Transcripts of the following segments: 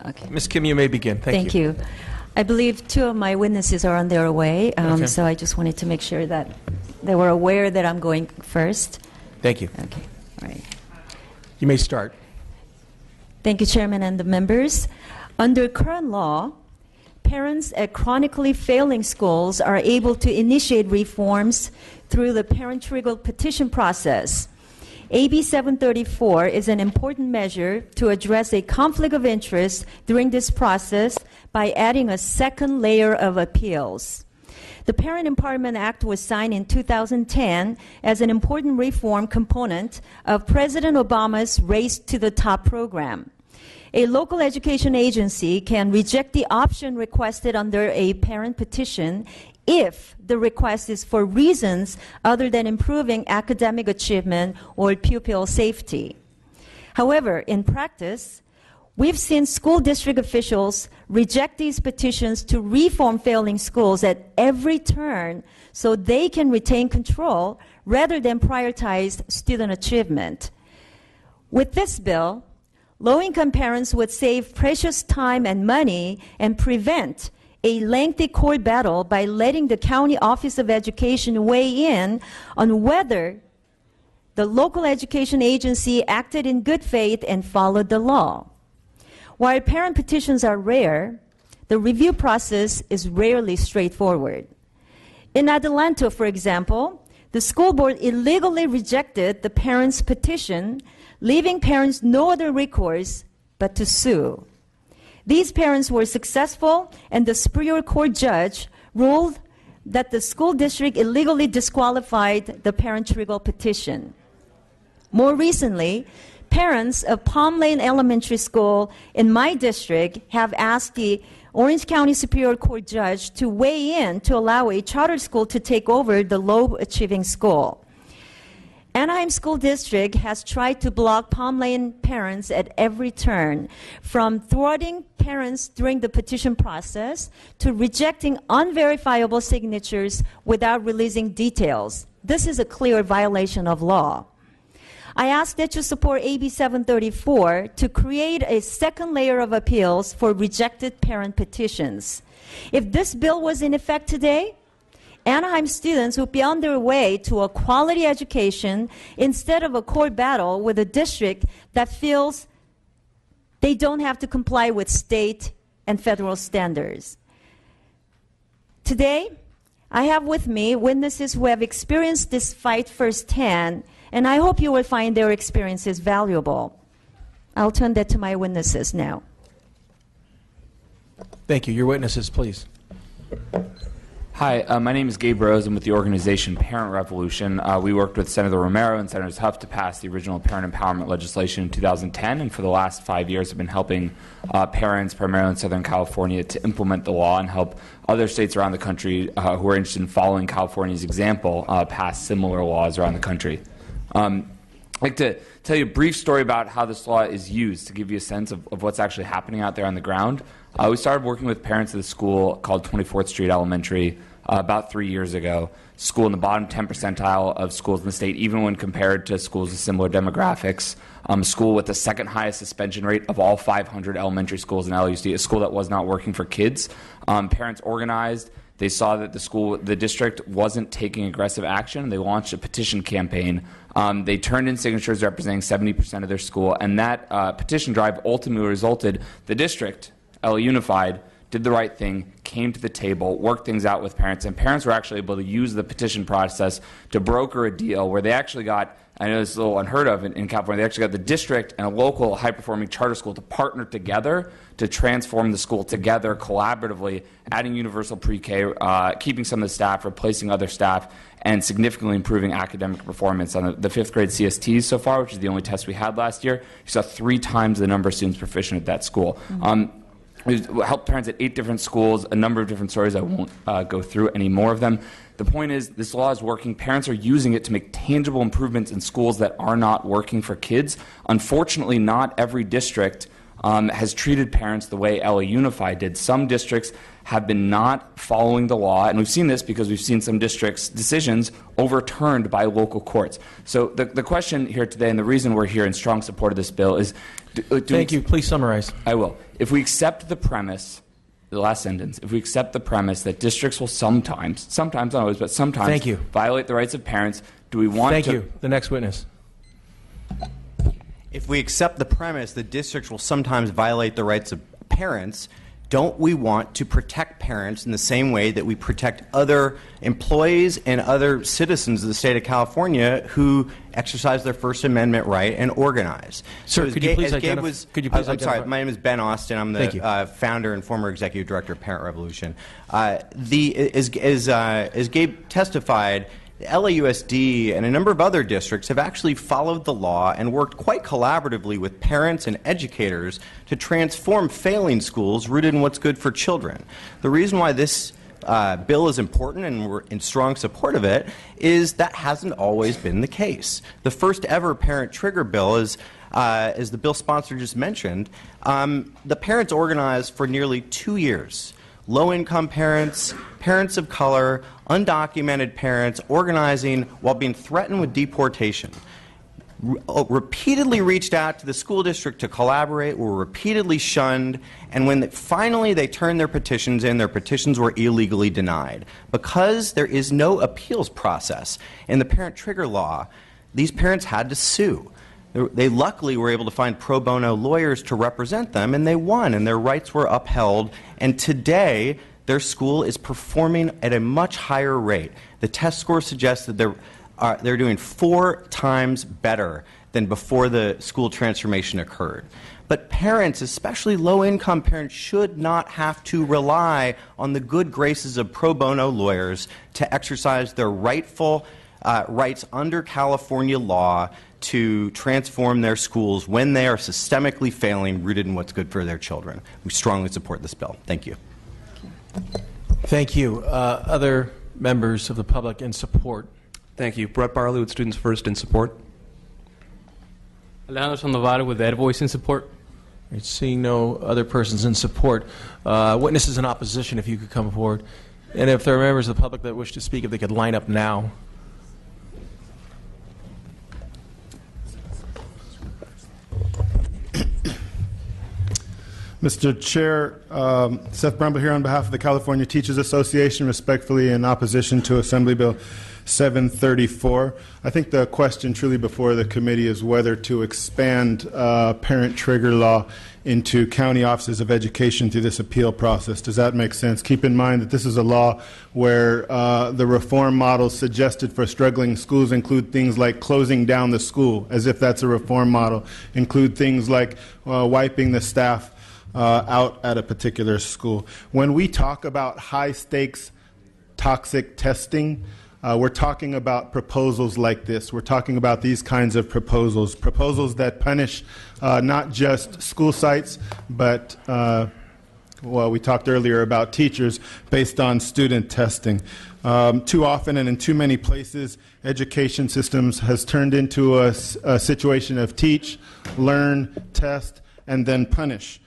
Okay. Ms. Kim, you may begin. Thank you. I believe two of my witnesses are on their way, Okay. so I just wanted to make sure that they were aware that I'm going first. Thank you. Okay. All right. You may start. Thank you, Chairman and the members. Under current law, parents at chronically failing schools are able to initiate reforms through the parent-trigger petition process. AB 734 is an important measure to address a conflict of interest during this process by adding a second layer of appeals. The Parent Empowerment Act was signed in 2010 as an important reform component of President Obama's Race to the Top program. A local education agency can reject the option requested under a parent petition if the request is for reasons other than improving academic achievement or pupil safety. However, in practice, we've seen school district officials reject these petitions to reform failing schools at every turn so they can retain control rather than prioritize student achievement. With this bill, low-income parents would save precious time and money and prevent a lengthy court battle by letting the County Office of Education weigh in on whether the local education agency acted in good faith and followed the law. While parent petitions are rare, the review process is rarely straightforward. In Adelanto, for example, the school board illegally rejected the parents' petition, leaving parents no other recourse but to sue. These parents were successful, and the Superior Court judge ruled that the school district illegally disqualified the parent-trigger petition. More recently, parents of Palm Lane Elementary School in my district have asked the Orange County Superior Court judge to weigh in to allow a charter school to take over the low-achieving school. Anaheim School District has tried to block Palm Lane parents at every turn, from thwarting parents during the petition process to rejecting unverifiable signatures without releasing details. This is a clear violation of law. I ask that you support AB 734 to create a second layer of appeals for rejected parent petitions. If this bill was in effect today, Anaheim students would be on their way to a quality education instead of a court battle with a district that feels they don't have to comply with state and federal standards. Today, I have with me witnesses who have experienced this fight firsthand, and I hope you will find their experiences valuable. I'll turn that to my witnesses now. Thank you. Your witnesses, please. Hi, my name is Gabe Rose. I'm with the organization Parent Revolution. We worked with Senator Romero and Senator Huff to pass the original parent empowerment legislation in 2010, and for the last 5 years have been helping parents, primarily in Southern California, to implement the law and help other states around the country who are interested in following California's example pass similar laws around the country. I'd like to tell you a brief story about how this law is used to give you a sense of what's actually happening out there on the ground. We started working with parents at a school called 24th Street Elementary about 3 years ago. School in the bottom 10 percentile of schools in the state, even when compared to schools with similar demographics. School with the second highest suspension rate of all 500 elementary schools in LUC, a school that was not working for kids. Parents organized. They saw that the district wasn't taking aggressive action. They launched a petition campaign. They turned in signatures representing 70% of their school, and that petition drive ultimately resulted the district, LA Unified, did the right thing, came to the table, worked things out with parents, and parents were actually able to use the petition process to broker a deal where they actually got, I know this is a little unheard of in California, they actually got the district and a local high-performing charter school to partner together to transform the school together collaboratively, adding universal pre-K, keeping some of the staff, replacing other staff, and significantly improving academic performance on the fifth grade CSTs so far, which is the only test we had last year. You saw 3 times the number of students proficient at that school. We've helped parents at 8 different schools, a number of different stories. I won't go through any more of them. The point is, this law is working. Parents are using it to make tangible improvements in schools that are not working for kids. Unfortunately, not every district has treated parents the way LA Unified did. Some districts have been not following the law, and we've seen this because we've seen some districts' decisions overturned by local courts. So the question here today, and the reason we're here in strong support of this bill is... Thank you. Please summarize. I will. If we accept the premise, the last sentence, if we accept the premise that districts will sometimes, not always, but sometimes Thank you. violate the rights of parents, do we want Thank to... you. The next witness. If we accept the premise that districts will sometimes violate the rights of parents, don't we want to protect parents in the same way that we protect other employees and other citizens of the state of California who exercise their First Amendment right and organize? Sir, could you please identify? I'm sorry, my name is Ben Austin. I'm the founder and former executive director of Parent Revolution. As Gabe testified, the LAUSD and a number of other districts have actually followed the law and worked quite collaboratively with parents and educators to transform failing schools rooted in what's good for children. The reason why this bill is important and we're in strong support of it is that hasn't always been the case. The first ever parent trigger bill is, as the bill sponsor just mentioned, the parents organized for nearly 2 years. Low-income parents, parents of color, undocumented parents organizing while being threatened with deportation. Repeatedly reached out to the school district to collaborate, were repeatedly shunned, and when finally they turned their petitions in, their petitions were illegally denied. Because there is no appeals process in the parent trigger law, these parents had to sue. They luckily were able to find pro bono lawyers to represent them, and they won, and their rights were upheld. And today, their school is performing at a much higher rate. The test score suggests that they're doing 4 times better than before the school transformation occurred. But parents, especially low-income parents, should not have to rely on the good graces of pro bono lawyers to exercise their rightful rights under California law to transform their schools when they are systemically failing, rooted in what's good for their children. We strongly support this bill. Thank you. Thank you. Other members of the public in support. Thank you. Brett Barley with Students First in support. Alejandro Sandoval with Ed Voice in support. Seeing no other persons in support. Witnesses in opposition, if you could come forward. And if there are members of the public that wish to speak, if they could line up now. Mr. Chair, Seth Brumble here on behalf of the California Teachers Association, respectfully in opposition to Assembly Bill 734. I think the question truly before the committee is whether to expand parent trigger law into county offices of education through this appeal process. Does that make sense? Keep in mind that this is a law where the reform models suggested for struggling schools include things like closing down the school, as if that's a reform model, include things like wiping the staff out at a particular school. When we talk about high-stakes toxic testing, we're talking about proposals like this. We're talking about these kinds of proposals that punish not just school sites, but, well, we talked earlier about teachers based on student testing. Too often and in too many places, education systems has turned into a situation of teach, learn, test, and then punish.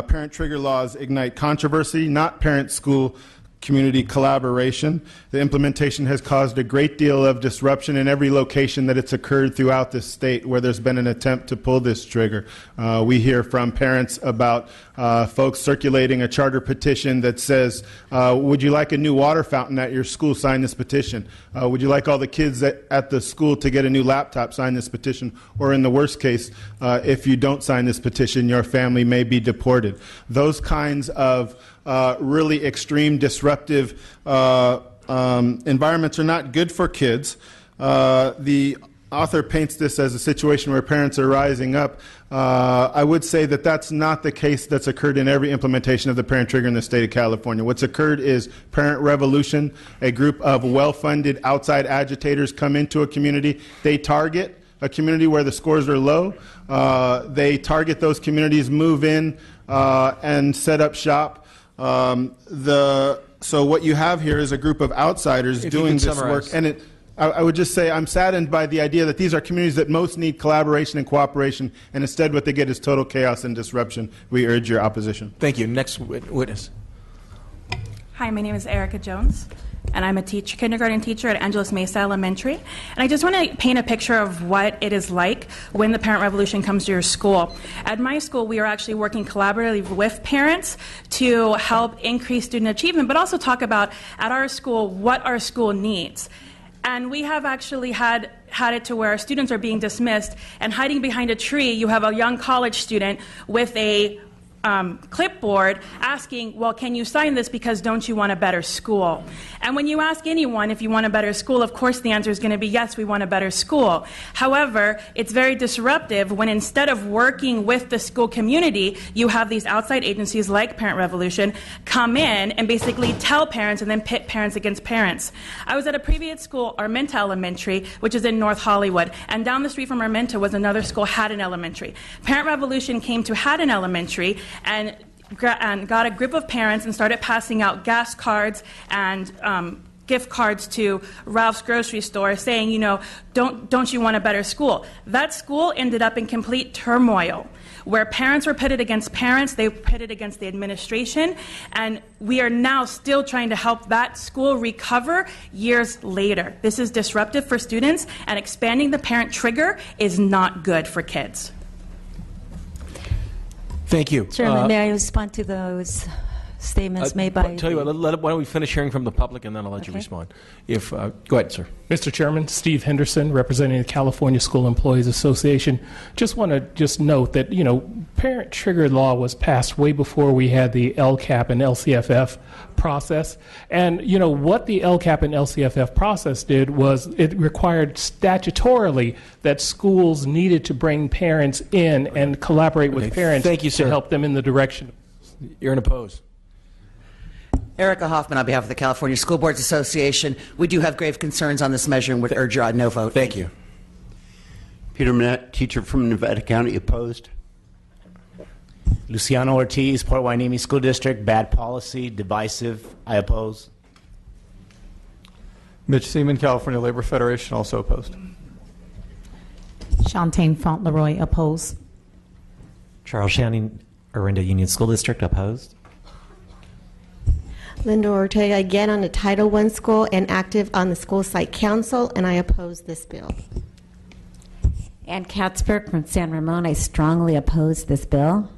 Parent trigger laws ignite controversy, not parent-school community collaboration. The implementation has caused a great deal of disruption in every location that it's occurred throughout the state where there's been an attempt to pull this trigger. We hear from parents about folks circulating a charter petition that says, would you like a new water fountain at your school? Sign this petition. Would you like all the kids at the school to get a new laptop? Sign this petition. Or in the worst case, if you don't sign this petition, your family may be deported. Those kinds of really extreme disruptive environments are not good for kids. The author paints this as a situation where parents are rising up. I would say that that's not the case that's occurred in every implementation of the parent trigger in the state of California. What's occurred is Parent Revolution, a group of well-funded outside agitators come into a community. They target a community where the scores are low. They target those communities, move in, and set up shop. So what you have here is a group of outsiders doing this work, and I would just say I'm saddened by the idea that these are communities that most need collaboration and cooperation, and instead what they get is total chaos and disruption. We urge your opposition. Thank you. Next witness. Hi, my name is Erica Jones, and I'm a kindergarten teacher at Angeles Mesa Elementary. And I just want to paint a picture of what it is like when the parent revolution comes to your school. At my school, we are actually working collaboratively with parents to help increase student achievement, but also talk about, at our school, what our school needs. And we have actually had it to where students are being dismissed, and hiding behind a tree, you have a young college student with a clipboard asking, well, can you sign this because don't you want a better school? And when you ask anyone if you want a better school, of course the answer is going to be yes, we want a better school. However, it's very disruptive when instead of working with the school community, you have these outside agencies like Parent Revolution come in and basically tell parents and then pit parents against parents. I was at a previous school, Armenta Elementary, which is in North Hollywood, and down the street from Armenta was another school, Haddon Elementary. Parent Revolution came to Haddon Elementary and got a group of parents and started passing out gas cards and gift cards to Ralph's grocery store saying, you know, don't you want a better school? That school ended up in complete turmoil where parents were pitted against parents, they were pitted against the administration, and we are now still trying to help that school recover years later. This is disruptive for students, and expanding the parent trigger is not good for kids. Thank you. Chairman, may I respond to those statements made by... Tell you what, why don't we finish hearing from the public, and then I'll let you respond. Go ahead, sir. Mr. Chairman, Steve Henderson, representing the California School Employees Association. Just want to note that, you know, parent trigger law was passed way before we had the LCAP and LCFF process. And, you know, what the LCAP and LCFF process did was it required statutorily that schools needed to bring parents in and collaborate with parents to help them in the direction. You're unopposed. Erica Hoffman on behalf of the California School Boards Association. We do have grave concerns on this measure and would urge your no vote. Thank you. Peter Manette, teacher from Nevada County, opposed. Luciano Ortiz, Port Hueneme School District, bad policy, divisive, I oppose. Mitch Seaman, California Labor Federation, also opposed. Shantae Fauntleroy, oppose. Charles Shannon, Orinda Union School District, opposed. Linda Ortega, again on the Title I school and active on the school site council, and I oppose this bill. Ann Katzberg from San Ramon, I strongly oppose this bill.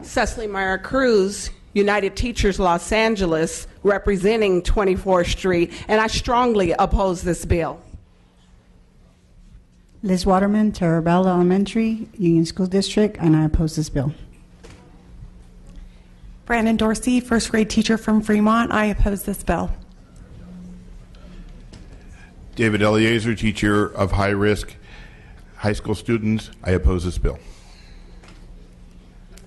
Cecily Meyer Cruz, United Teachers Los Angeles, representing 24th Street, and I strongly oppose this bill. Liz Waterman, Terabella Elementary, Union School District, and I oppose this bill. Brandon Dorsey, first grade teacher from Fremont, I oppose this bill. David Eliezer, teacher of high-risk high school students, I oppose this bill.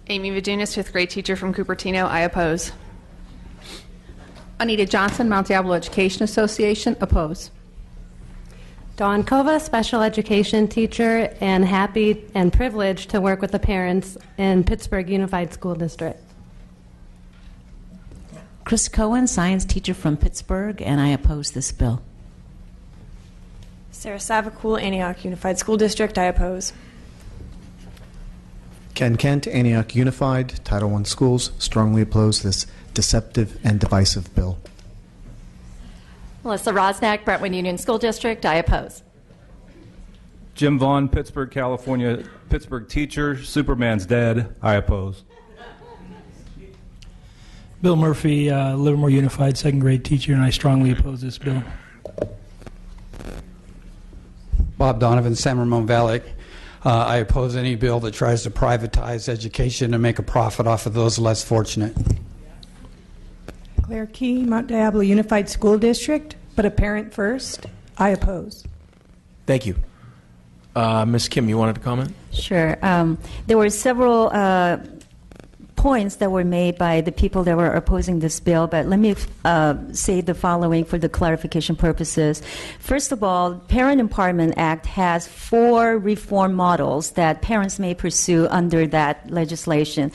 Amy Vadunas, fifth grade teacher from Cupertino, I oppose. Anita Johnson, Mount Diablo Education Association, oppose. Dawn Kova, special education teacher, and happy and privileged to work with the parents in Pittsburgh Unified School District. Chris Cohen, science teacher from Pittsburgh, and I oppose this bill. Sarah Savakul, Antioch Unified School District, I oppose. Ken Kent, Antioch Unified, Title I Schools, strongly oppose this deceptive and divisive bill. Melissa Rosnack, Brentwood Union School District, I oppose. Jim Vaughn, Pittsburgh, California, Pittsburgh teacher, Superman's dead, I oppose. Bill Murphy, Livermore Unified second grade teacher, and I strongly oppose this bill. Bob Donovan, San Ramon Valley. I oppose any bill that tries to privatize education and make a profit off of those less fortunate. Claire Key, Mount Diablo Unified School District, but a parent first, I oppose. Thank you. Ms. Kim, you wanted to comment? Sure. There were several points that were made by the people that were opposing this bill, but let me say the following for the clarification purposes. First of all, Parent Empowerment Act has 4 reform models that parents may pursue under that legislation.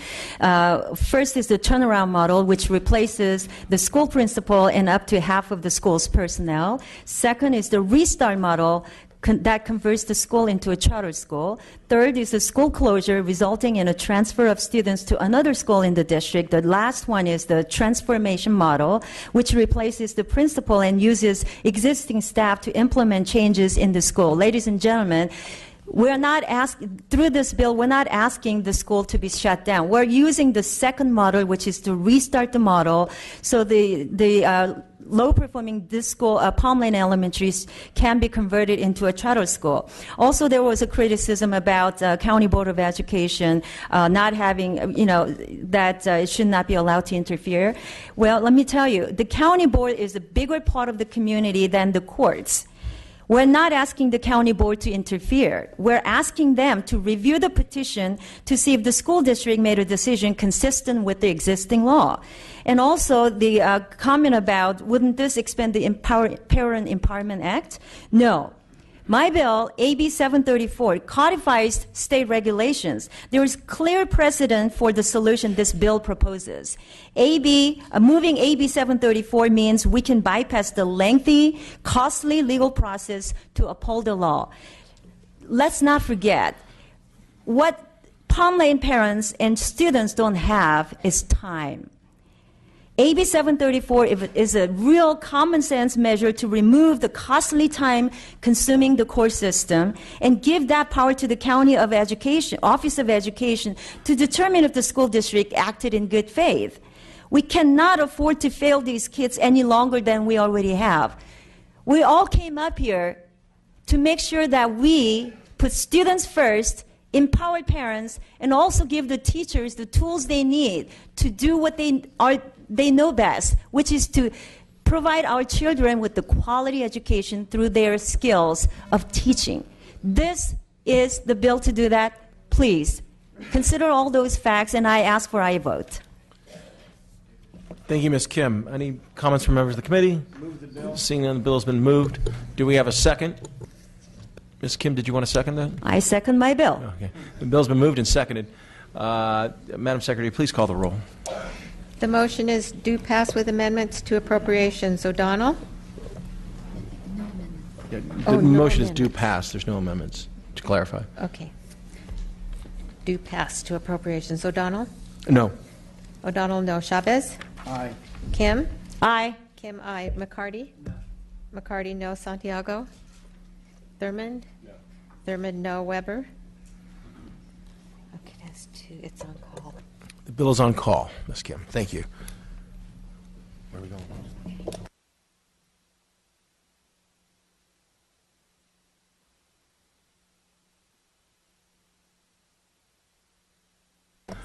First is the turnaround model, which replaces the school principal and up to half of the school's personnel. Second is the restart model, that converts the school into a charter school. Third is the school closure resulting in a transfer of students to another school in the district. The last one is the transformation model, which replaces the principal and uses existing staff to implement changes in the school. Ladies and gentlemen, we're not through this bill, we're not asking the school to be shut down. We're using the second model, which is to restart the model, so the low-performing this school, Palm Lane Elementaries, can be converted into a charter school. Also, there was a criticism about County Board of Education not having, that it should not be allowed to interfere. Well, let me tell you, the county board is a bigger part of the community than the courts. We're not asking the county board to interfere. We're asking them to review the petition to see if the school district made a decision consistent with the existing law. And also the comment about, wouldn't this expand the Parent Empowerment Act? No. My bill, AB 734, codifies state regulations. There is clear precedent for the solution this bill proposes. Moving AB 734 means we can bypass the lengthy, costly legal process to uphold the law. Let's not forget, what Palm Lane parents and students don't have is time. AB 734 is a real common sense measure to remove the costly time consuming the court system and give that power to the County of Education, Office of Education, to determine if the school district acted in good faith. We cannot afford to fail these kids any longer than we already have. We all came up here to make sure that we put students first, empower parents, and also give the teachers the tools they need to do what they know best, which is to provide our children with the quality education through their skills of teaching. This is the bill to do that. Please consider all those facts, and I ask for a vote. Thank you, Ms. Kim. Any comments from members of the committee? Move the bill. Seeing none, the bill has been moved. Do we have a second? Ms. Kim, did you want to second that? I second my bill. Okay. The bill's been moved and seconded. Madam Secretary, please call the roll. The motion is do pass with amendments to appropriations. O'Donnell? Yeah, the motion is do pass. There's no amendments, to clarify. Okay. Do pass to appropriations. O'Donnell? No. O'Donnell, no. Chavez? Aye. Kim? Aye. Kim, aye. McCarty? No. McCarty, no. Santiago? Thurmond? No. Thurmond, no. Weber? Okay, that's 2. It's on call. The bill is on call, Ms. Kim. Thank you. Where are we going?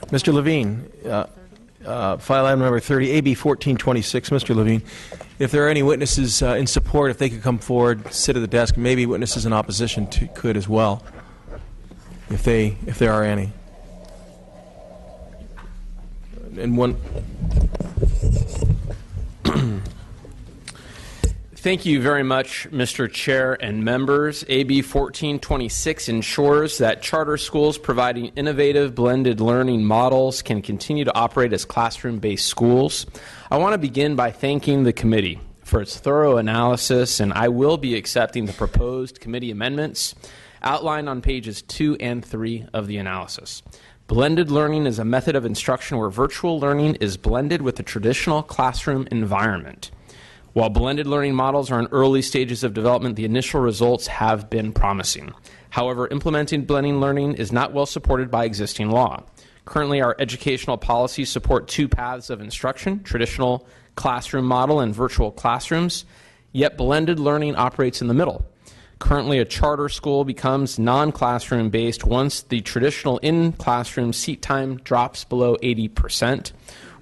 Mr. Levine, file item number 30, AB 1426. Mr. Levine, if there are any witnesses in support, if they could come forward, sit at the desk. Maybe witnesses in opposition could as well, if there are any. And one. Thank you very much, Mr. Chair and members. AB 1426 ensures that charter schools providing innovative blended learning models can continue to operate as classroom-based schools. I want to begin by thanking the committee for its thorough analysis, and I will be accepting the proposed committee amendments outlined on pages 2 and 3 of the analysis. Blended learning is a method of instruction where virtual learning is blended with the traditional classroom environment. While blended learning models are in early stages of development, the initial results have been promising. However, implementing blended learning is not well supported by existing law. Currently, our educational policies support 2 paths of instruction, traditional classroom model and virtual classrooms, yet blended learning operates in the middle. Currently, a charter school becomes non-classroom based once the traditional in-classroom seat time drops below 80%.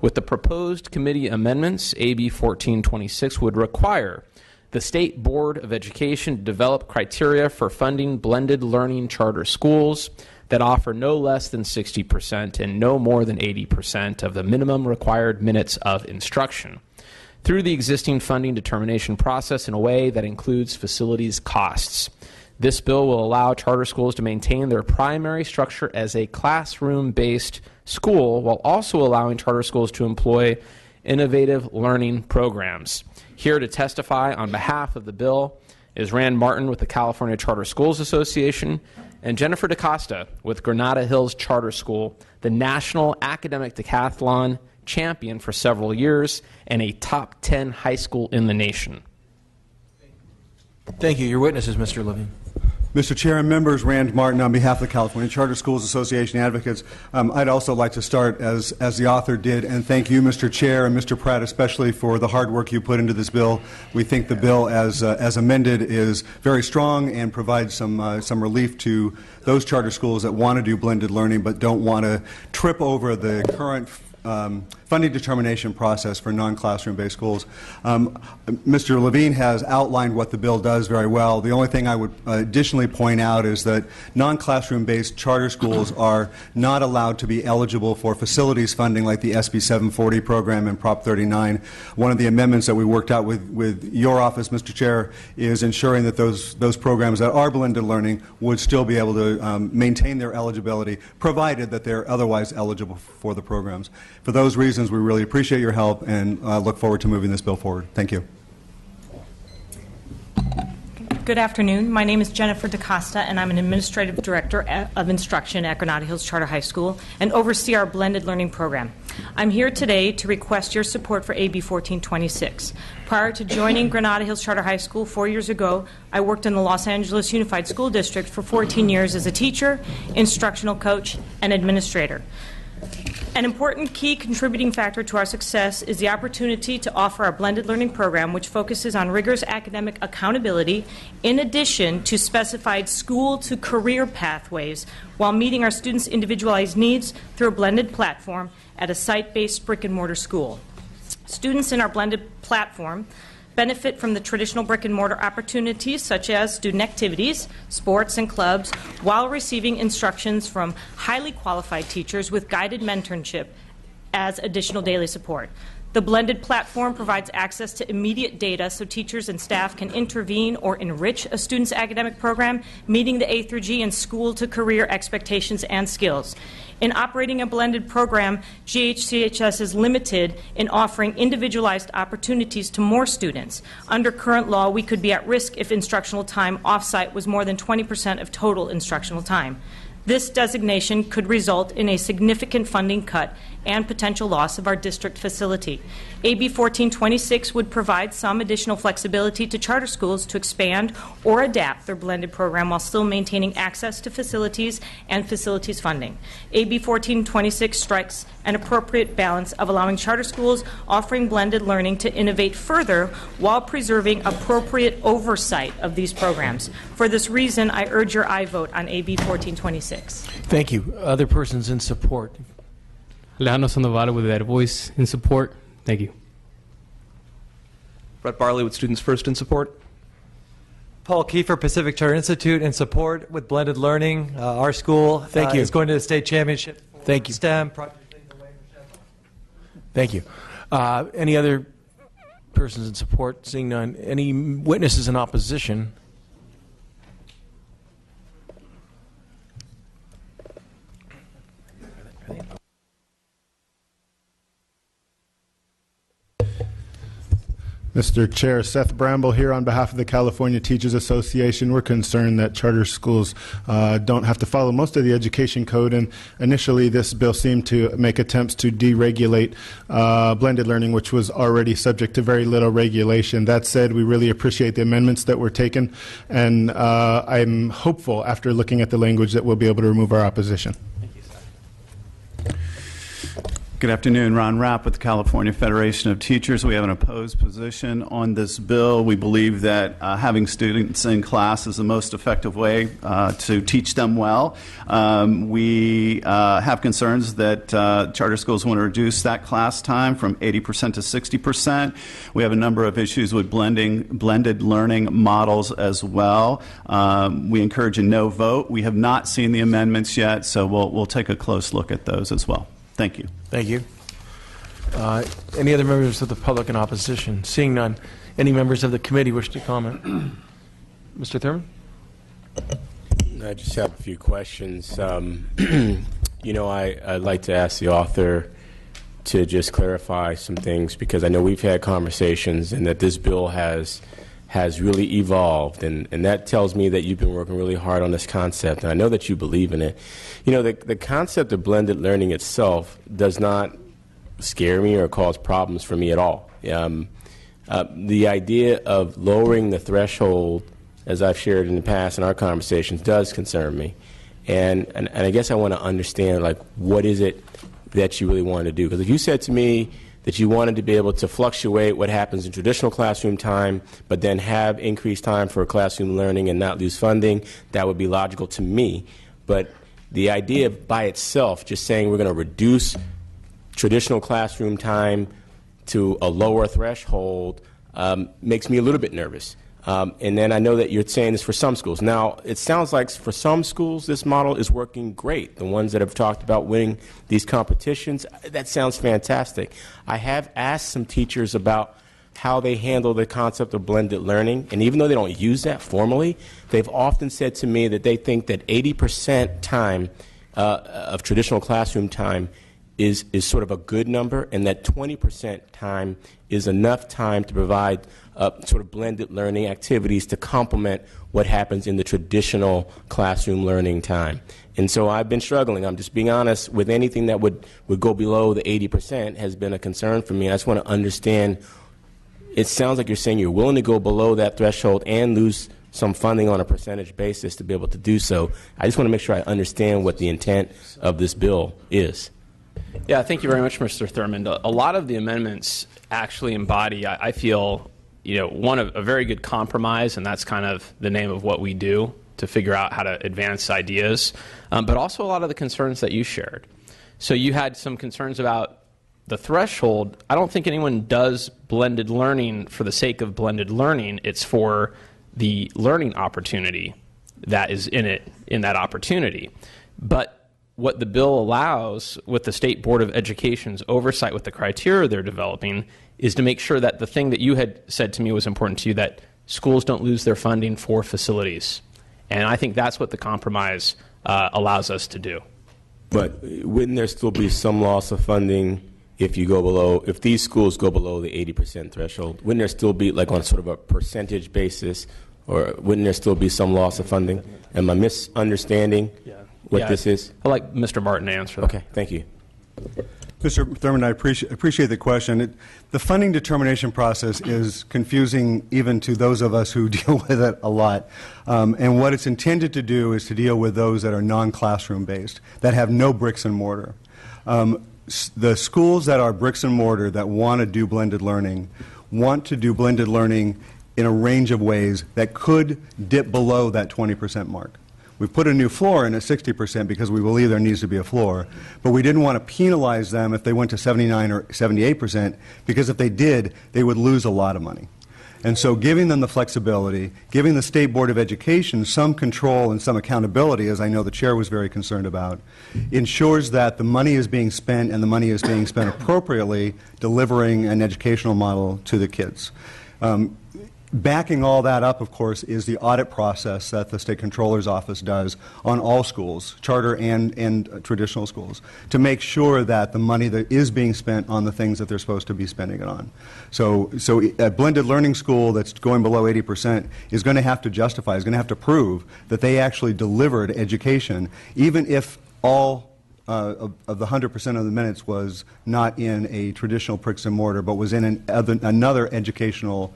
With the proposed committee amendments, AB 1426 would require the State Board of Education to develop criteria for funding blended learning charter schools. that offer no less than 60% and no more than 80% of the minimum required minutes of instruction through the existing funding determination process in a way that includes facilities costs. This bill will allow charter schools to maintain their primary structure as a classroom-based school while also allowing charter schools to employ innovative learning programs. Here to testify on behalf of the bill is Rand Martin with the California Charter Schools Association and Jennifer DaCosta with Granada Hills Charter School, the national academic decathlon champion for several years and a top 10 high school in the nation. Thank you. Your witnesses, Mr. Levine. Mr. Chair and members, Rand Martin on behalf of the California Charter Schools Association Advocates. I'd also like to start as the author did and thank you, Mr. Chair, and Mr. Pratt especially for the hard work you put into this bill. We think the bill as amended is very strong and provides some relief to those charter schools that want to do blended learning but don't want to trip over the current funding determination process for non-classroom based schools. Mr. Levine has outlined what the bill does very well. The only thing I would additionally point out is that non-classroom based charter schools are not allowed to be eligible for facilities funding like the SB 740 program and Prop 39. One of the amendments that we worked out with your office, Mr. Chair, is ensuring that those programs that are blended learning would still be able to maintain their eligibility, provided that they're otherwise eligible for the programs. For those reasons, we really appreciate your help and look forward to moving this bill forward. Thank you. Good afternoon. My name is Jennifer DaCosta, and I'm an Administrative Director of Instruction at Granada Hills Charter High School and oversee our blended learning program. I'm here today to request your support for AB 1426. Prior to joining Granada Hills Charter High School 4 years ago, I worked in the Los Angeles Unified School District for 14 years as a teacher, instructional coach, and administrator. An important key contributing factor to our success is the opportunity to offer our blended learning program, which focuses on rigorous academic accountability in addition to specified school-to-career pathways while meeting our students' individualized needs through a blended platform at a site-based brick-and-mortar school. Students in our blended platform benefit from the traditional brick-and-mortar opportunities such as student activities, sports, and clubs, while receiving instructions from highly qualified teachers with guided mentorship as additional daily support. The blended platform provides access to immediate data so teachers and staff can intervene or enrich a student's academic program, meeting the A through G and school-to-career expectations and skills. In operating a blended program, GHCHS is limited in offering individualized opportunities to more students. Under current law, we could be at risk if instructional time off-site was more than 20% of total instructional time. This designation could result in a significant funding cut and potential loss of our district facility. AB 1426 would provide some additional flexibility to charter schools to expand or adapt their blended program while still maintaining access to facilities and facilities funding. AB 1426 strikes an appropriate balance of allowing charter schools offering blended learning to innovate further while preserving appropriate oversight of these programs. For this reason, I urge your aye vote on AB 1426. Thank you. Other persons in support? Alejandro Sandoval with that voice in support. Thank you. Brett Barley with Students First in support. Paul Kiefer, Pacific Charter Institute in support with blended learning. Our school Thank you. is going to the state championship. Thank you. STEM. Thank you. Any other persons in support? Seeing none. Any witnesses in opposition? Mr. Chair, Seth Bramble here on behalf of the California Teachers Association. We're concerned that charter schools don't have to follow most of the education code, and initially this bill seemed to make attempts to deregulate blended learning, which was already subject to very little regulation. That said, we really appreciate the amendments that were taken, and I'm hopeful after looking at the language that we'll be able to remove our opposition. Good afternoon. Ron Rapp with the California Federation of Teachers. We have an opposed position on this bill. We believe that having students in class is the most effective way to teach them well. We have concerns that charter schools want to reduce that class time from 80% to 60%. We have a number of issues with blended learning models as well. We encourage a no vote. We have not seen the amendments yet, so we'll take a close look at those as well. Thank you. Thank you. Any other members of the public in opposition? Seeing none, any members of the committee wish to comment? Mr. Thurman? I just have a few questions. I'd like to ask the author to just clarify some things, because I know we've had conversations and that this bill has really evolved, and that tells me that you've been working really hard on this concept, and I know that you believe in it. The concept of blended learning itself does not scare me or cause problems for me at all. The idea of lowering the threshold, as I've shared in the past in our conversations, does concern me. And I guess I want to understand, what is it that you really want to do? Because if you said to me that you wanted to be able to fluctuate what happens in traditional classroom time, but then have increased time for classroom learning and not lose funding, that would be logical to me. But the idea by itself, just saying we're going to reduce traditional classroom time to a lower threshold, makes me a little bit nervous. And then I know that you're saying this for some schools. Now, it sounds like for some schools this model is working great. The ones that have talked about winning these competitions, that sounds fantastic. I have asked some teachers about how they handle the concept of blended learning, and even though they don't use that formally, they've often said to me that they think that 80% time of traditional classroom time is sort of a good number, and that 20% time is enough time to provide sort of blended learning activities to complement what happens in the traditional classroom learning time. And so I've been struggling. I'm just being honest. With anything that would go below the 80% has been a concern for me. I just want to understand. It sounds like you're saying you're willing to go below that threshold and lose some funding on a percentage basis to be able to do so. I just want to make sure I understand what the intent of this bill is. Yeah, thank you very much, Mr. Thurmond. A lot of the amendments actually embody, I feel, a very good compromise, and that's kind of the name of what we do to figure out how to advance ideas, but also a lot of the concerns that you shared. So you had some concerns about the threshold. I don't think anyone does blended learning for the sake of blended learning. It's for the learning opportunity that is in that opportunity. But what the bill allows, with the State Board of Education's oversight with the criteria they're developing, is to make sure that the thing that you had said to me was important to you, that schools don't lose their funding for facilities. And I think that's what the compromise allows us to do. But wouldn't there still be some loss of funding if these schools go below the 80% threshold? Wouldn't there still be, on sort of a percentage basis, or wouldn't there still be some loss of funding? Am I misunderstanding what this is? I'd like Mr. Martin to answer that. Okay, thank you. Mr. Thurmond, I appreciate the question. The funding determination process is confusing even to those of us who deal with it a lot. And what it's intended to do is to deal with those that are non-classroom based, that have no bricks and mortar. The schools that are bricks and mortar that want to do blended learning want to do blended learning in a range of ways that could dip below that 20% mark. We've put a new floor in at 60% because we believe there needs to be a floor, but we didn't want to penalize them if they went to 79 or 78%, because if they did, they would lose a lot of money. And so giving them the flexibility, giving the State Board of Education some control and some accountability, as I know the chair was very concerned about, ensures that the money is being spent and the money is being spent appropriately, delivering an educational model to the kids. Backing all that up, of course, is the audit process that the State Controller's Office does on all schools, charter and traditional schools, to make sure that the money that is being spent on the things that they're supposed to be spending it on. So a blended learning school that's going below 80% is going to have to justify, is going to have to prove that they actually delivered education, even if all of the 100% of the minutes was not in a traditional bricks and mortar, but was in another educational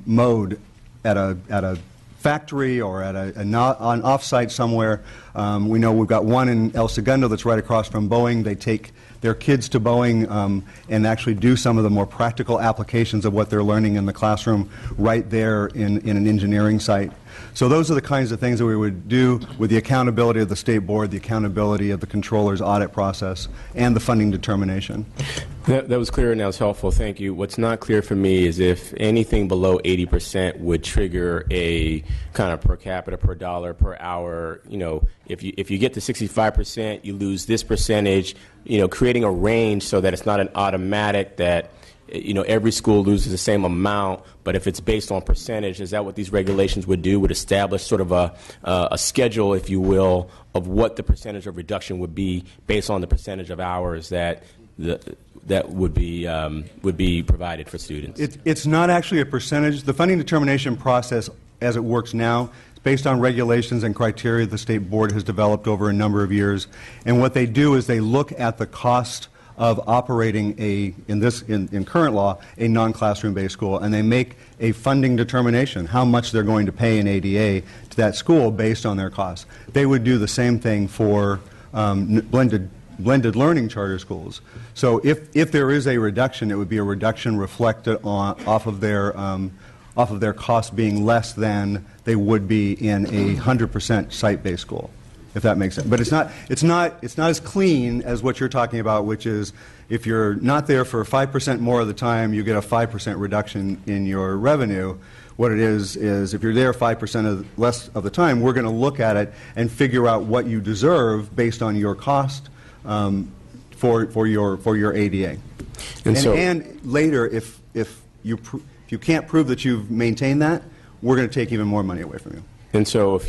mode at a factory or at an off-site somewhere. We know we've got one in El Segundo that's right across from Boeing. They take their kids to Boeing and actually do some of the more practical applications of what they're learning in the classroom right there in an engineering site. So those are the kinds of things that we would do with the accountability of the State Board, the accountability of the controller's audit process, and the funding determination. That was clear and that was helpful. Thank you. What's not clear for me is if anything below 80% would trigger a kind of per capita, per dollar, per hour. You know, if you get to 65%, you lose this percentage. You know, creating a range so that it's not an automatic that, you know, every school loses the same amount, but if it's based on percentage, is that what these regulations would do? Would establish sort of a schedule, if you will, of what the percentage of reduction would be based on the percentage of hours that would be provided for students? It's not actually a percentage. The funding determination process, as it works now, is based on regulations and criteria the State Board has developed over a number of years. And what they do is they look at the cost of operating in current law, a non-classroom based school, and they make a funding determination, how much they're going to pay in ADA to that school based on their costs. They would do the same thing for blended learning charter schools. So if there is a reduction, it would be a reduction reflected off of their costs being less than they would be in a 100% site-based school, if that makes sense. But it's not as clean as what you're talking about, which is if you're not there for 5% more of the time, you get a 5% reduction in your revenue. What it is if you're there 5% less of the time, we're going to look at it and figure out what you deserve based on your cost for your ADA. And later, if you can't prove that you've maintained that, we're going to take even more money away from you. And so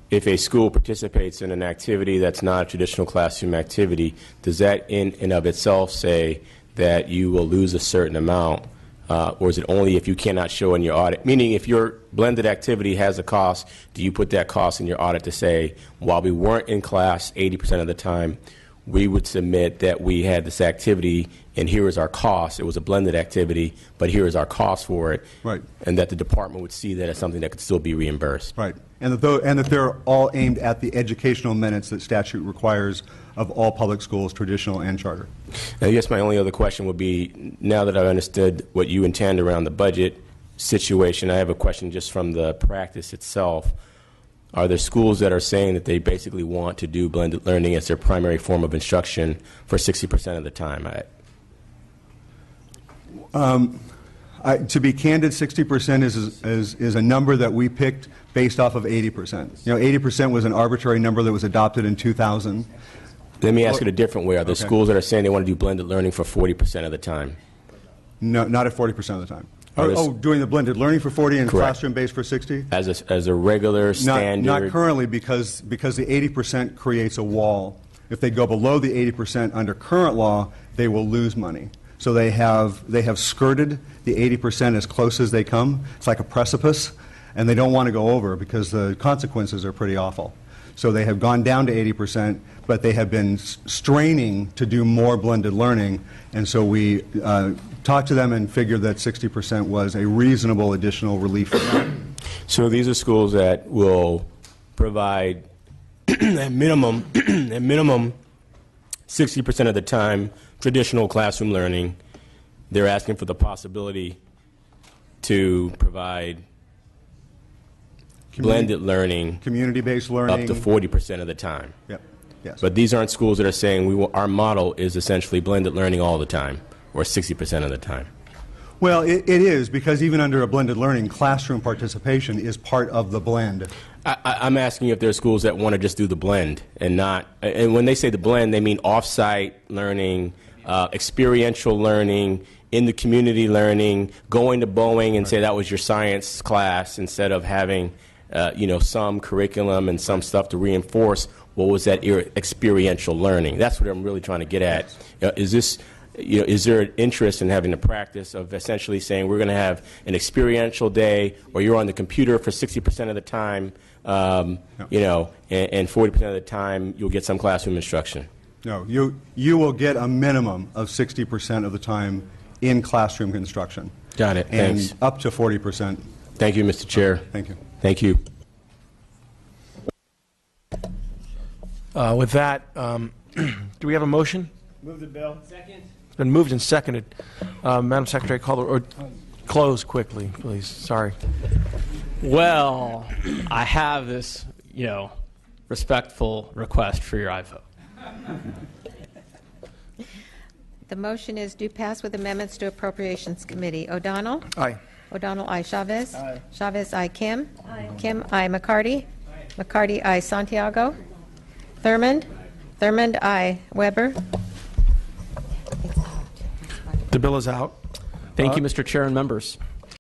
if a school participates in an activity that's not a traditional classroom activity, does that in and of itself say that you will lose a certain amount, or is it only if you cannot show in your audit? Meaning, if your blended activity has a cost, do you put that cost in your audit to say, while we weren't in class 80% of the time, we would submit that we had this activity, and here is our cost. It was a blended activity, but here is our cost for it. Right. And that the department would see that as something that could still be reimbursed. Right. And that they're all aimed at the educational minutes that statute requires of all public schools, traditional and charter. I guess my only other question would be, now that I've understood what you intend around the budget situation, I have a question just from the practice itself. Are there schools that are saying that they basically want to do blended learning as their primary form of instruction for 60% of the time? To be candid, 60% is a number that we picked based off of 80%. You know, 80% was an arbitrary number that was adopted in 2000. Let me ask it a different way. Are there schools that are saying they want to do blended learning for 40% of the time? No, not at 40% of the time. Doing the blended learning for 40 and classroom-based for 60? As a regular standard? Not currently, because the 80% creates a wall. If they go below the 80% under current law, they will lose money. So they have skirted the 80% as close as they come. It's like a precipice, and they don't want to go over because the consequences are pretty awful. So they have gone down to 80%, but they have been straining to do more blended learning, and so we talked to them and figured that 60% was a reasonable additional relief for them. So these are schools that will provide at minimum 60% of the time traditional classroom learning. They're asking for the possibility to provide blended learning, community-based learning, up to 40% of the time. Yep. Yes. But these aren't schools that are saying our model is essentially blended learning all the time, or 60% of the time. Well, it is, because even under a blended learning, classroom participation is part of the blend. I'm asking if there are schools that want to just do the blend and not. And when they say the blend, they mean off-site learning, experiential learning, in the community learning, going to Boeing and say that was your science class instead of having some curriculum and some stuff to reinforce what was that experiential learning. That's what I'm really trying to get at. Is there an interest in having a practice of essentially saying we're going to have an experiential day, or you're on the computer for 60% of the time, and 40% of the time you'll get some classroom instruction? No, you will get a minimum of 60% of the time in classroom instruction. Got it. And Thanks. Up to 40%. Thank you, Mr. Chair. Thank you. Thank you. With that, Do we have a motion? Move the bill. Second. It's been moved and seconded. Madam Secretary, call the, or close quickly, please. Sorry. Well, I have this, respectful request for your aye vote. The motion is do pass with amendments to Appropriations Committee. O'Donnell? Aye. O'Donnell, aye. Chavez? Aye. Chavez, aye. Kim? Kim, aye. McCarty? McCarty, aye. Santiago? Thurmond? Thurmond, aye. Weber? The bill is out. Thank you, Mr. Chair and members.